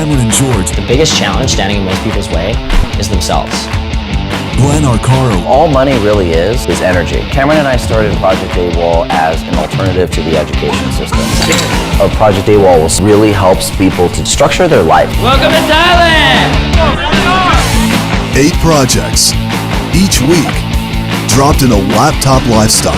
Cameron and George. The biggest challenge standing in most people's way is themselves. Glenn Arcaro. All money really is energy. Cameron and I started Project AWOL as an alternative to the education system. Project AWOL really helps people to structure their life. Welcome to Thailand! 8 projects, each week, dropped in a laptop lifestyle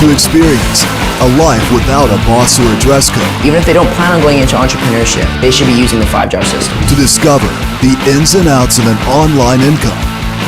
to experience a life without a boss or a dress code. Even if they don't plan on going into entrepreneurship, they should be using the 5-jar system. To discover the ins and outs of an online income,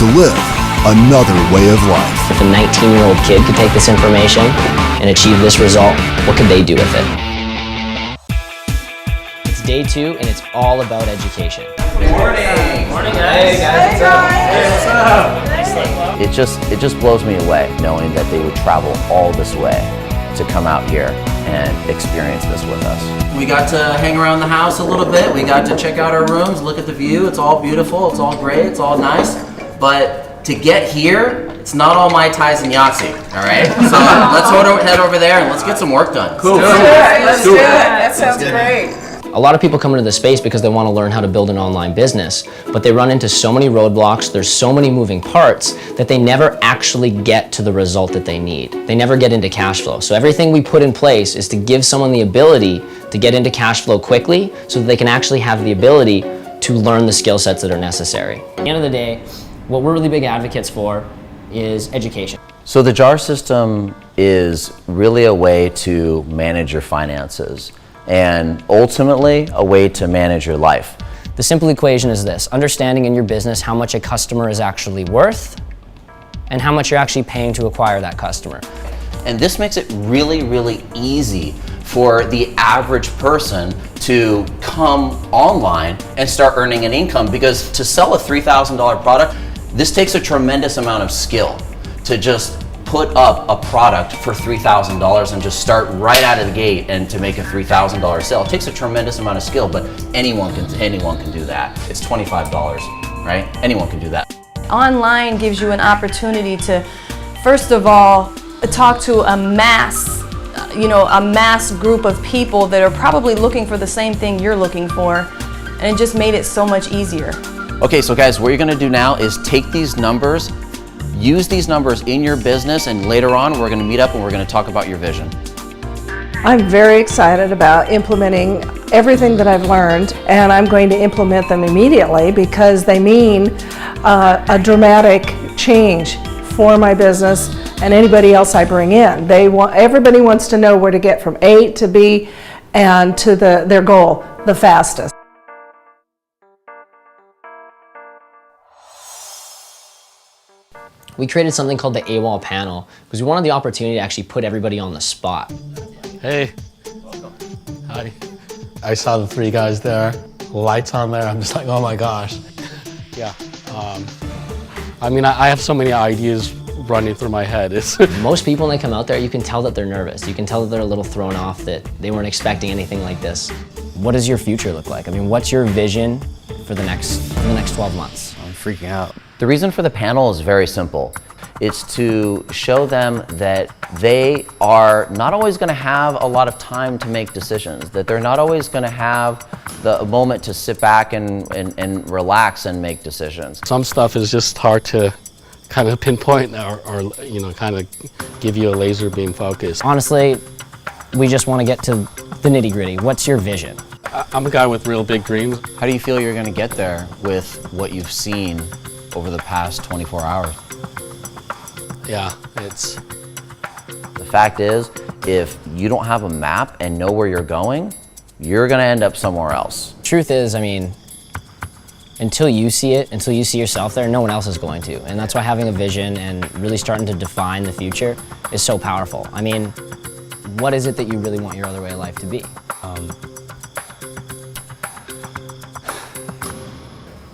to live another way of life. If a 19-year-old kid could take this information and achieve this result, what could they do with it? It's day 2 and it's all about education. Good morning. Morning, guys. Hey guys. It just blows me away knowing that they would travel all this way to come out here and experience this with us. We got to hang around the house a little bit. We got to check out our rooms, look at the view. It's all beautiful, it's all great, it's all nice. But to get here, it's not all Mai Tais and Yahtzee, all right? So let's head over there and let's get some work done. Cool. Let's do it. That sounds great. A lot of people come into the space because they want to learn how to build an online business, but they run into so many roadblocks, there's so many moving parts that they never actually get to the result that they need. They never get into cash flow. So everything we put in place is to give someone the ability to get into cash flow quickly so that they can actually have the ability to learn the skill sets that are necessary. At the end of the day, what we're really big advocates for is education. So the JAR system is really a way to manage your finances and ultimately a way to manage your life. The simple equation is this: understanding in your business how much a customer is actually worth and how much you're actually paying to acquire that customer. And this makes it really, really easy for the average person to come online and start earning an income, because to sell a $3,000 product, this takes a tremendous amount of skill to just put up a product for $3,000 and just start right out of the gate and to make a $3,000 sale. It takes a tremendous amount of skill, but anyone can do that. It's $25, right? Anyone can do that. Online gives you an opportunity to, first of all, talk to a mass group of people that are probably looking for the same thing you're looking for, and it just made it so much easier. Okay, so guys, what you're gonna do now is take these numbers, use these numbers in your business, and later on we're gonna meet up and we're gonna talk about your vision. I'm very excited about implementing everything that I've learned, and I'm going to implement them immediately because they mean a dramatic change for my business and anybody else I bring in. Everybody wants to know where to get from A to B and to their goal the fastest. We created something called the AWOL panel because we wanted the opportunity to actually put everybody on the spot. Hey. Hi. I saw the 3 guys there, lights on there. I'm just like, oh my gosh. Yeah. I mean, I have so many ideas running through my head. Most people when they come out there, you can tell that they're nervous. You can tell that they're a little thrown off, that they weren't expecting anything like this. What does your future look like? I mean, what's your vision for the next 12 months? I'm freaking out. The reason for the panel is very simple. It's to show them that they are not always going to have a lot of time to make decisions, that they're not always going to have the moment to sit back and relax and make decisions. Some stuff is just hard to kind of pinpoint or you know, kind of give you a laser beam focus. Honestly, we just want to get to the nitty-gritty. What's your vision? I'm a guy with real big dreams. How do you feel you're going to get there with what you've seen over the past 24 hours? Yeah, The fact is, if you don't have a map and know where you're going, you're going to end up somewhere else. Truth is, I mean, until you see it, until you see yourself there, no one else is going to. And that's why having a vision and really starting to define the future is so powerful. I mean, what is it that you really want your other way of life to be?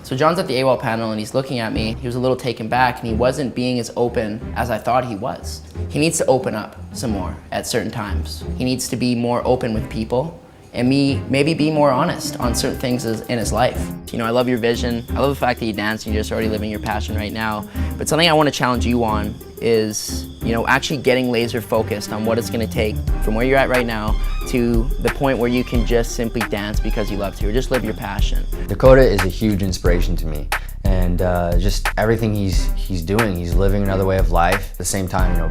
So John's at the AWOL panel and he's looking at me. He was a little taken back and he wasn't being as open as I thought he was. He needs to open up some more at certain times. He needs to be more open with people. and maybe be more honest on certain things in his life. You know, I love your vision. I love the fact that you dance and you're just already living your passion right now. But something I want to challenge you on is, you know, actually getting laser focused on what it's going to take from where you're at right now to the point where you can just simply dance because you love to, or just live your passion. Dakota is a huge inspiration to me, and just everything he's doing, he's living another way of life. At the same time, you know,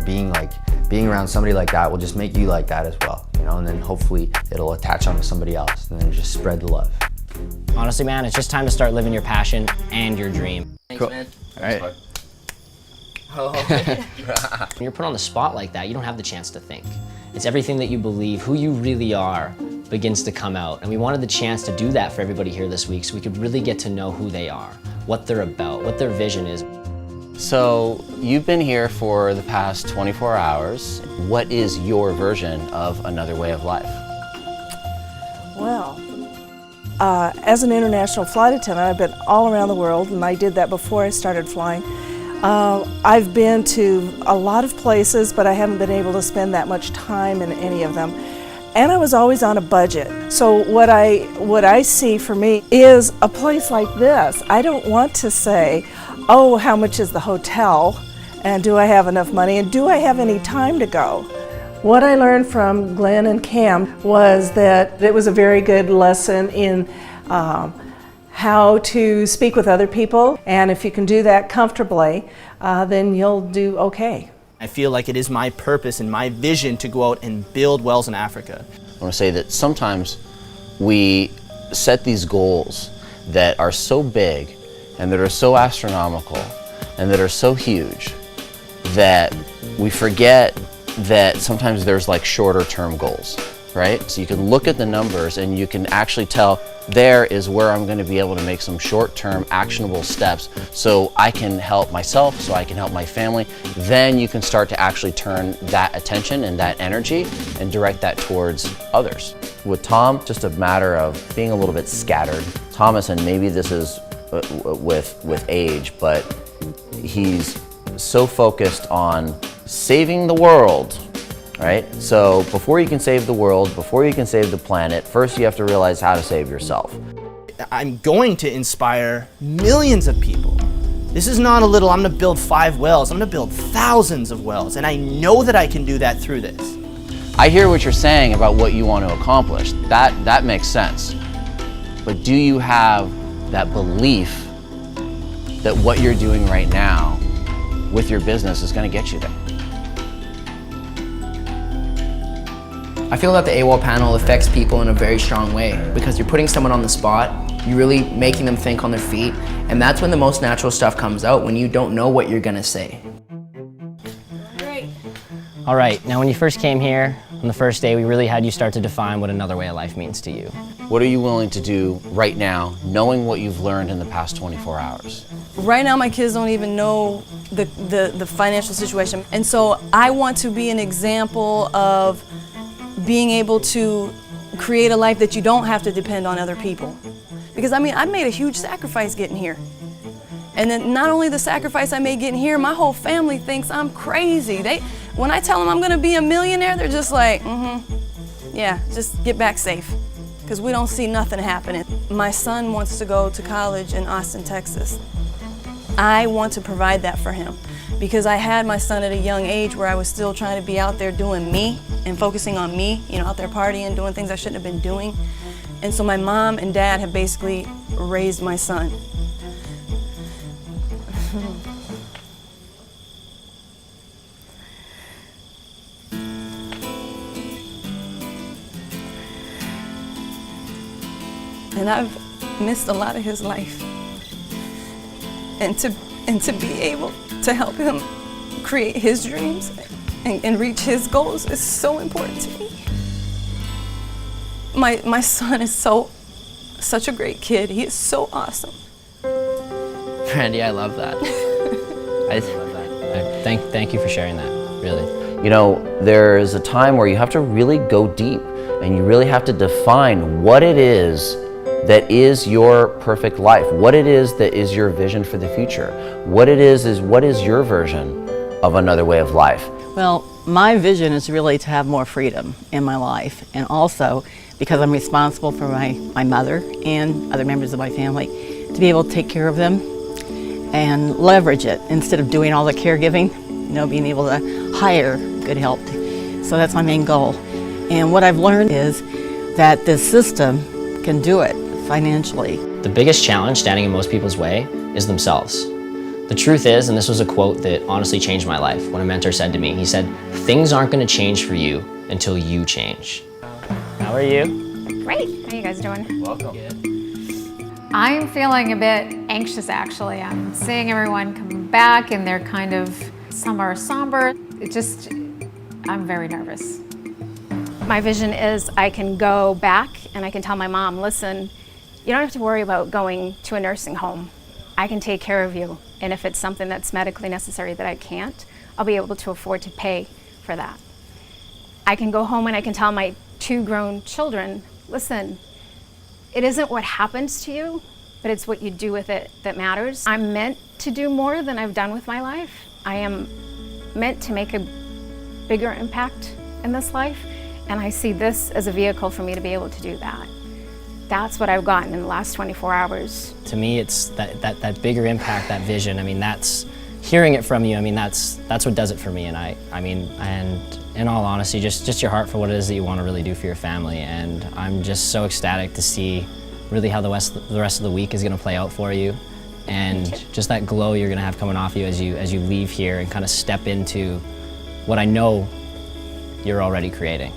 being around somebody like that will just make you like that as well, you know, and then hopefully it'll attach onto somebody else, and then just spread the love. Honestly, man, it's just time to start living your passion and your dream. Thanks, man. All right. When you're put on the spot like that, you don't have the chance to think. It's everything that you believe, who you really are, begins to come out. And we wanted the chance to do that for everybody here this week so we could really get to know who they are, what they're about, what their vision is. So you've been here for the past 24 hours. What is your version of another way of life? Well, as an international flight attendant, I've been all around the world, and I did that before I started flying. I've been to a lot of places, but I haven't been able to spend that much time in any of them. And I was always on a budget. So what I see for me is a place like this. I don't want to say, oh, how much is the hotel? And do I have enough money? And do I have any time to go? What I learned from Glenn and Cam was that it was a very good lesson in how to speak with other people, and if you can do that comfortably, then you'll do okay. I feel like it is my purpose and my vision to go out and build wells in Africa. I want to say that sometimes we set these goals that are so big and that are so astronomical and that are so huge that we forget that sometimes there's like shorter term goals, right? So you can look at the numbers and you can actually tell there is where I'm going to be able to make some short-term actionable steps so I can help myself, so I can help my family. Then you can start to actually turn that attention and that energy and direct that towards others. With Tom, just a matter of being a little bit scattered. Thomas, and maybe this is with age, but he's so focused on saving the world. Right? So before you can save the world, before you can save the planet, first you have to realize how to save yourself. I'm going to inspire millions of people. This is not a little, I'm gonna build 5 wells, I'm gonna build thousands of wells, and I know that I can do that through this. I hear what you're saying about what you want to accomplish. That makes sense. But do you have that belief that what you're doing right now with your business is gonna get you there? I feel that the AWOL panel affects people in a very strong way because you're putting someone on the spot, you're really making them think on their feet, and that's when the most natural stuff comes out, when you don't know what you're gonna say. Great. All right, now when you first came here, on the first day, we really had you start to define what another way of life means to you. What are you willing to do right now, knowing what you've learned in the past 24 hours? Right now, my kids don't even know the financial situation. And so I want to be an example of being able to create a life that you don't have to depend on other people. Because I mean, I made a huge sacrifice getting here. And then not only the sacrifice I made getting here, my whole family thinks I'm crazy. When I tell them I'm gonna be a millionaire, they're just like, yeah, just get back safe. Because we don't see nothing happening. My son wants to go to college in Austin, Texas. I want to provide that for him. Because I had my son at a young age where I was still trying to be out there doing me and focusing on me, you know, out there partying, doing things I shouldn't have been doing. And so my mom and dad have basically raised my son. And I've missed a lot of his life. And to be able to help him create his dreams and reach his goals is so important to me. My son is such a great kid. He is so awesome. Randy, I love that. I love that. Thank you for sharing that, really. You know, there is a time where you have to really go deep and you really have to define what it is that is your perfect life, what it is that is your vision for the future, what is your version of another way of life. Well, My vision is really to have more freedom in my life, and also because I'm responsible for my mother and other members of my family, to be able to take care of them and leverage it instead of doing all the caregiving, being able to hire good help. So that's my main goal. And what I've learned is that this system can do it financially. The biggest challenge standing in most people's way is themselves. The truth is, and this was a quote that honestly changed my life, when a mentor said to me, he said, "Things aren't going to change for you until you change." How are you? Great. How you guys doing? Welcome. I'm feeling a bit anxious, actually. I'm seeing everyone come back and they're kind of, some are somber. I'm very nervous. My vision is I can go back and I can tell my mom, listen, you don't have to worry about going to a nursing home. I can take care of you. And if it's something that's medically necessary that I can't, I'll be able to afford to pay for that. I can go home and I can tell my 2 grown children, listen, it isn't what happens to you, but it's what you do with it that matters. I'm meant to do more than I've done with my life. I am meant to make a bigger impact in this life, and I see this as a vehicle for me to be able to do that. That's what I've gotten in the last 24 hours. To me, it's that bigger impact, that vision. I mean, that's hearing it from you. I mean, that's what does it for me. And and in all honesty, just your heart for what it is that you want to really do for your family. And I'm just so ecstatic to see really how the rest of the week is going to play out for you, and just that glow you're going to have coming off you as you leave here and kind of step into what I know you're already creating.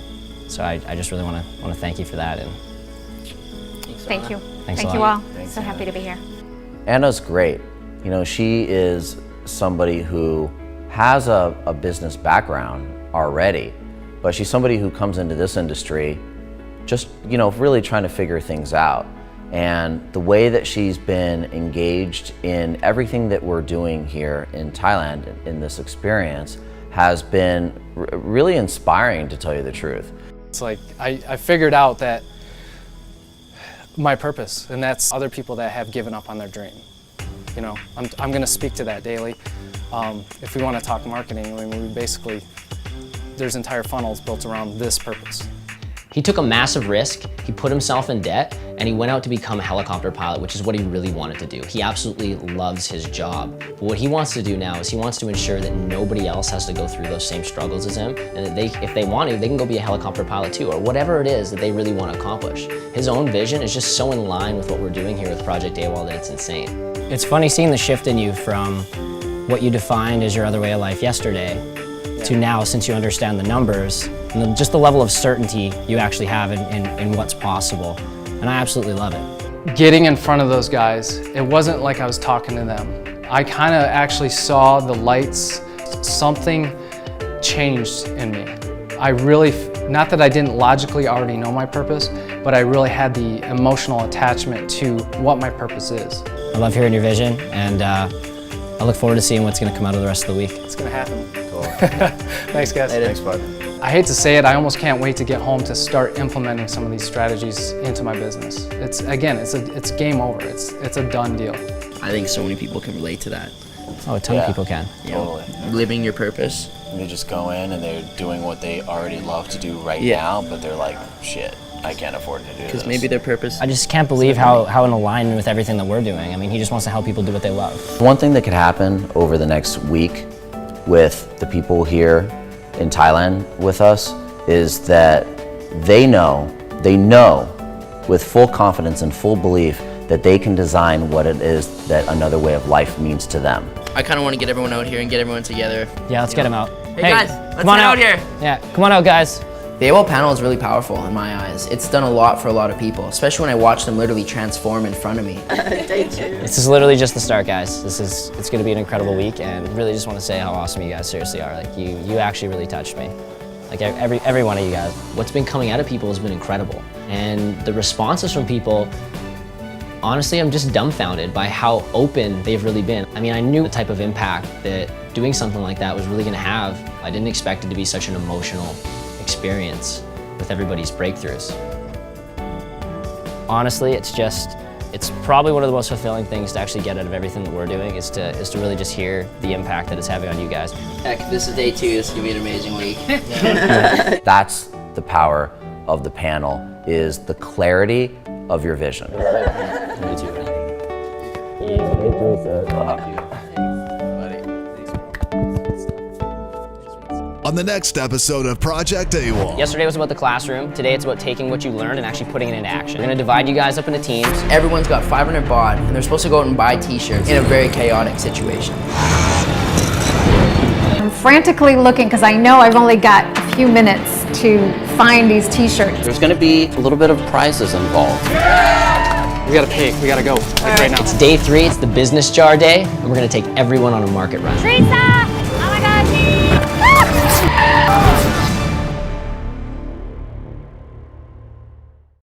So I just really want to thank you for that. And thank you. Thanks Thank a you lot. all. Thanks, So Anna. happy to be here. Anna's great. She is somebody who has a business background already, but she's somebody who comes into this industry just, really trying to figure things out. And the way that she's been engaged in everything that we're doing here in Thailand in this experience has been really inspiring, to tell you the truth. It's like I figured out that my purpose, and that's other people that have given up on their dream. I'm going to speak to that daily. If we want to talk marketing, there's entire funnels built around this purpose. He took a massive risk, he put himself in debt, and he went out to become a helicopter pilot, which is what he really wanted to do. He absolutely loves his job. But what he wants to do now is he wants to ensure that nobody else has to go through those same struggles as him, and that if they want to, they can go be a helicopter pilot too, or whatever it is that they really want to accomplish. His own vision is just so in line with what we're doing here with Project AWOL that it's insane. It's funny seeing the shift in you from what you defined as your other way of life yesterday to now, since you understand the numbers, and just the level of certainty you actually have in what's possible. And I absolutely love it. Getting in front of those guys, it wasn't like I was talking to them. I kind of actually saw the lights. Something changed in me. I really, not that I didn't logically already know my purpose, but I really had the emotional attachment to what my purpose is. I love hearing your vision, and I look forward to seeing what's going to come out of the rest of the week. It's going to happen. Cool. Thanks, guys. Thanks, bud. I hate to say it, I almost can't wait to get home to start implementing some of these strategies into my business. It's game over. It's a done deal. I think so many people can relate to that. Oh, a ton of people can. Totally. Living your purpose. And they just go in and they're doing what they already love to do right now, but they're like, shit, I can't afford to do this. Because maybe their purpose. I just can't believe how in alignment with everything that we're doing. I mean, he just wants to help people do what they love. One thing that could happen over the next week with the people here in Thailand with us is that they know with full confidence and full belief that they can design what it is that another way of life means to them. I kind of want to get everyone out here and get everyone together. Yeah, let's get him out. Hey guys, let's come on get out here. Yeah, come on out, guys. The AWOL panel is really powerful in my eyes. It's done a lot for a lot of people, especially when I watch them literally transform in front of me. This is literally just the start, guys. It's going to be an incredible week, and really just want to say how awesome you guys seriously are. Like you actually really touched me. Like every one of you guys. What's been coming out of people has been incredible, and the responses from people. Honestly, I'm just dumbfounded by how open they've really been. I mean, I knew the type of impact that doing something like that was really going to have. I didn't expect it to be such an emotional experience with everybody's breakthroughs. Honestly, it's It's probably one of the most fulfilling things to actually get out of everything that we're doing is to really just hear the impact that it's having on you guys. Heck, this is day 2. This is gonna be an amazing week. That's the power of the panel, is the clarity of your vision. On the next episode of Project AWOL. Yesterday was about the classroom. Today it's about taking what you learned and actually putting it into action. We're gonna divide you guys up into teams. Everyone's got 500 baud, and they're supposed to go out and buy t-shirts in a very chaotic situation. I'm frantically looking because I know I've only got a few minutes to find these t-shirts. There's going to be a little bit of prizes involved. We gotta pay. We gotta go right now. It's day 3. It's the business jar day, and we're gonna take everyone on a market run. Teresa! Oh my God!